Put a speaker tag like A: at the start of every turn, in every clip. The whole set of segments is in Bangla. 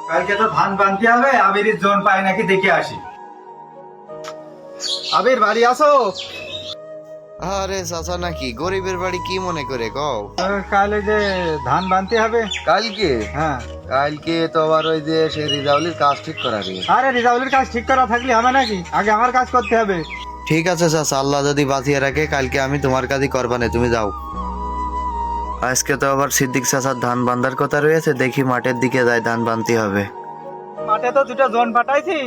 A: কালকে তো ধান বানতে হবে, আবির জোন পায় নাকি দেখে আসি। আবির বাড়ি আসো।
B: আরে চাচা নাকি গরিবের বাড়ি কি মনে করে কও?
A: কালে যে ধান বানতে হবে।
B: কালকে?
A: হ্যাঁ
B: কালকে তো আবার ওই যে সে রিজাউলির কাজ ঠিক করা রে।
A: আরে রিজাউলের কাজ ঠিক করা থাকলে হবে নাকি? আগে আমার কাজ করতে হবে।
B: ঠিক আছে চাচা, আল্লাহ যদি বাঁচিয়ে রাখে কালকে আমি তোমার কাজই করবানে, তুমি যাও। আজকে তো আবার সিদ্দিক চাচার ধান বান্ধার কথা রয়েছে, দেখি মাঠের দিকে যাই, ধান বানতে হবে।
A: মাঠে তো দুটো জোন পাঠাইছি,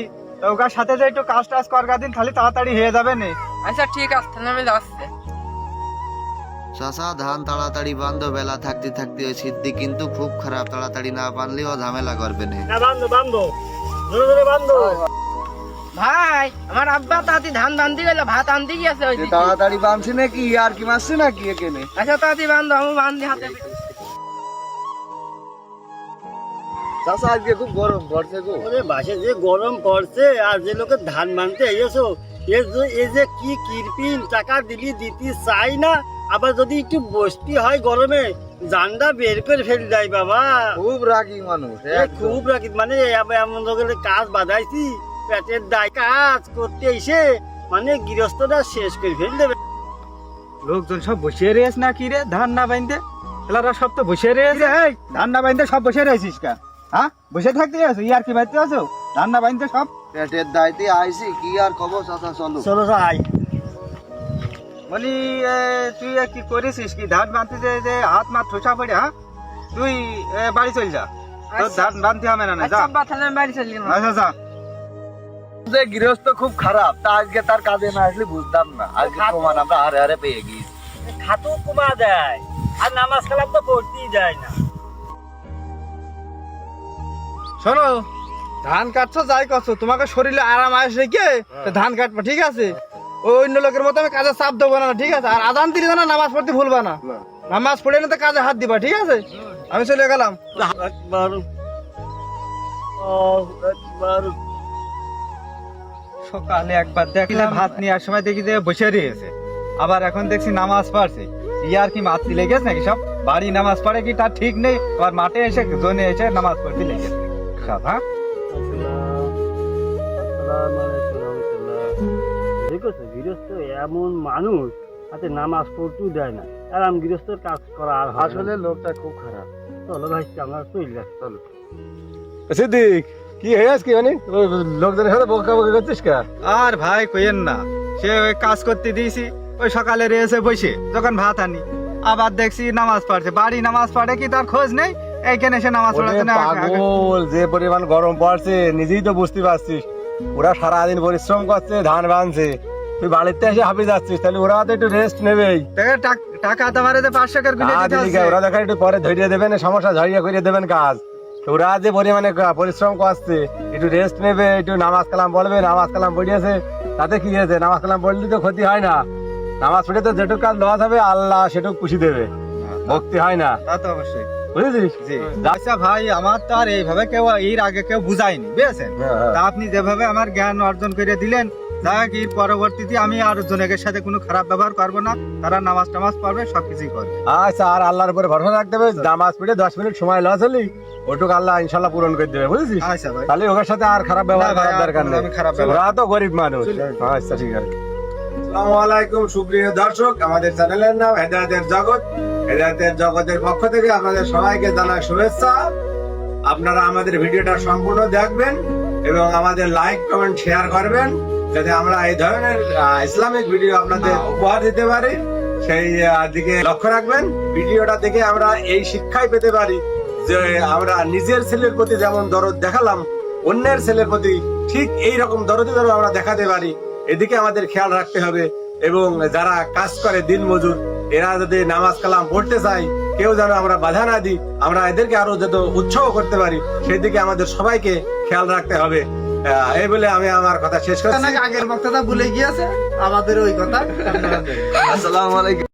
A: তো ওকার সাথে যে একটু কাজ টাজ করগা দিন, খালি তাড়াতাড়ি হয়ে যাবে নে।
C: আচ্ছা ঠিক আছে, তাহলে আমি যাচ্ছি।
B: চাচা ধান তাড়াতাড়ি বান্ধো, বেলা থাকতে থাকতে ওই সিদ্দিক কিন্তু খুব খারাপ, তাড়াতাড়ি না বানলেও ঝামেলা করবে না।
C: ভাই আমার আব্বা তাড়াতাড়ি ধান বান্ধি গেল, ভাত আনতে গিয়েছে ওই দিকে।
B: তাড়াতাড়ি বানছি নাকি আর কি মারছি নাকি এখানে?
C: আচ্ছা তাড়াতাড়ি বান্ধো, আমি বান্ধি হাতে।
B: চাচা আজকে খুব গরম পড়ছে গো।
D: ওরে বাসে যে গরম পড়ছে, আর যে লোকের ধান মানতে এসো, এই যে কি কিরপিন, টাকা দিলি দিতে চাই না, আবার যদি একটু বসতি হয় গরমে জানটা বের করে ফেল যায় বাবা।
B: খুব রাগী মানুষ,
D: খুব রাখি, মানে এমন লোকের কাজ বাঁধাইছি, পেটের দায় কাজ করতে এসে মানে গৃহস্থটা শেষ করে ফেল দেবে।
A: লোকজন সব বসে রয়েছে না কি রে, ধান না বাইন্দে? এলারা সব তো বসে রয়েছে। এই ধান না বাইন্দে সব বসে রয়েছিস কা? হ্যাঁ বসে থাকতে আছো, ইয়ার কি বাইতে আছো? ধান না বাইন্দে সব
B: পেটের দায়িত্বে আইছি, কি আর কব চাচা, চলো।
D: চলো যাই।
A: বলি তুই কি করেছিস কি? ধান বানতে যে হাত মা ঠোসা পড়ে, হ্যাঁ তুই বাড়ি চল যা, তোর ধান বানতে হবে না।
C: আচ্ছা
A: যা
C: আব্বা, তাহলে আমি বাড়ি চলে গেলাম।
A: আচ্ছা যা।
B: যে গৃহস্থ খুব খারাপ, তা আজকে তার কাজে না আসলে বুঝতাম না। আজকে প্রমাণ আমরা হারে হারে পেয়ে গিয়েছি।
D: খাতু কুমা দেয়, আর নামাজ কালাম তো পড়তেই যায় না।
A: শোনো, ধান কাটছো যাই করছো, তোমাকে শরীরে আরাম আসে কে ধান কাটবা, ঠিক আছে? অন্য লোকের মতো আমি কাজে চাপ দেবো না, ঠিক আছে? আর আজান দিলে না নামাজ পড়তে ভুলবা না, নামাজ পড়ে না তো কাজে হাত দিবা, ঠিক আছে? আমি চলে গেলাম।
D: একবার একবার
A: সকালে একবার দেখলাম ভাত নিয়ে সময় দেখি যে বসে রয়েছে, আবার এখন দেখছি নামাজ পড়ছে। ইয়ার কি মাতৃ লেগেছে নাকি? সব বাড়ি নামাজ পড়ে কি তার ঠিক নেই, আবার মাঠে এসে জোনে এসে নামাজ পড়তে লেগেছে সব। হ্যাঁ
D: গৃহস্থ এমন মানুষ, হাতে নামাজ পড়তেও দেয় না, আর আমি গৃহস্থর কাজ করা আর
B: আসলে লোকটা খুব খারাপ।
D: চলো ভাই আমরা চলে যাচ্ছি, চলো।
E: সিদ্দিক কি হয়েছে কি, মানে লোকজনের সাথে বকা বকি করছিস কা?
A: আর ভাই কইেন না, সে ওই কাজ করতে দিয়েছি, ওই সকালে রয়েছে বসে, যখন ভাত আনি আবার দেখছি নামাজ পড়ছে। বাড়ি নামাজ পড়ে কি তার খোঁজ নেই, এইখানে এসে নামাজ পড়াচ্ছে না।
E: পাগল, যে পরিমাণ গরম পড়ছে নিজেই তো বুঝতে পারছিস। ওরা সারাদিন পরিশ্রম করছে, ধান বানছে, তুই বাড়িতে এসে হাঁপি যাচ্ছিস, তাহলে ওরা তো একটু রেস্ট নেবেই।
A: টাকা তোমার 500 টাকার বিলে দিতে হচ্ছে।
E: ওরা দেখা একটু পরে ধরিয়ে দেবেন, সমস্যা ঝরিয়ে করে দেবেন কাজ। ওরা যে পরিমাণে পরিশ্রম করছে, একটু রেস্ট নেবে, একটু নামাজ কালাম পড়বে। নামাজ কালাম পড়িয়েছে, তাতে কি হয়েছে? নামাজ কালাম পড়লে তো ক্ষতি হয় না। নামাজ পড়ে তো যেটুকু কাজ লস হবে আল্লাহ সেটুকু খুশি দেবে, ভক্তি হয় না,
A: তা তো অবশ্যই
E: বুঝেছিস?
A: জি। আচ্ছা ভাই, আমার তো আর এইভাবে কেউ এর আগে কেউ বুঝায়নি, বুঝেছেন?
E: হ্যাঁ।
A: তা আপনি যেভাবে আমার জ্ঞান অর্জন করে দিলেন, যাক এর পরবর্তীতে আমি আর জনের সাথে কোনো খারাপ ব্যবহার করবো না। তারা নামাজ টামাজ পড়বে, সবকিছুই করবে।
E: আচ্ছা, আর আল্লাহর উপরে ভরসা রাখতে হবে। নামাজ পড়ে 10 মিনিট সময় লস হলি ওটুকু আল্লাহ ইনশাল্লাহ পূরণ করে দেবে, বুঝেছিস?
A: আচ্ছা ভাই,
E: তাহলে ওদের সাথে আর খারাপ ব্যবহার
A: না ভাই,
E: করার
A: আর
E: দরকার নেই।
A: আমি খারাপ ব্যবহার-
E: ওরা তো গরিব মানুষ। আচ্ছা ঠিক আছে। আসসালামু আলাইকুম সুপ্রিয় দর্শক, আমাদের চ্যানেলের নাম হেদায়েতের জগৎ। হেদায়েতের জগতের পক্ষ থেকে আপনাদের সবাইকে জানাই শুভেচ্ছা। আপনারা আমাদের ভিডিওটা সম্পূর্ণ দেখবেন এবং আমাদের লাইক কমেন্ট শেয়ার করবেন, যাতে আমরা এই ধরনের ইসলামিক ভিডিও আপনাদের উপহার দিতে পারি। সেই দিকে লক্ষ্য রাখবেন। ভিডিওটা দেখে আমরা এই শিক্ষাই পেতে পারি যে আমরা নিজের ছেলের প্রতি যেমন দরদ দেখালাম, অন্যের ছেলের প্রতি ঠিক এই রকম দরদি আমরা দেখাতে পারি। এদিকে আমাদের খেয়াল রাখতে হবে। এবং যারা কাজ করে দিন মজুর, এরা যদি নামাজ কালাম পড়তে চায়, কেউ যেন আমরা বাধা না দিই, আমরা এদেরকে আরো যত উৎসাহ করতে পারি, সেই দিকে আমাদের সবাইকে খেয়াল রাখতে হবে। এই বলে আমি আমার কথা শেষ করছি।
A: আগের বক্তাটা ভুলে গিয়েছে আমাদের ওই কথা।
B: আসসালামু আলাইকুম।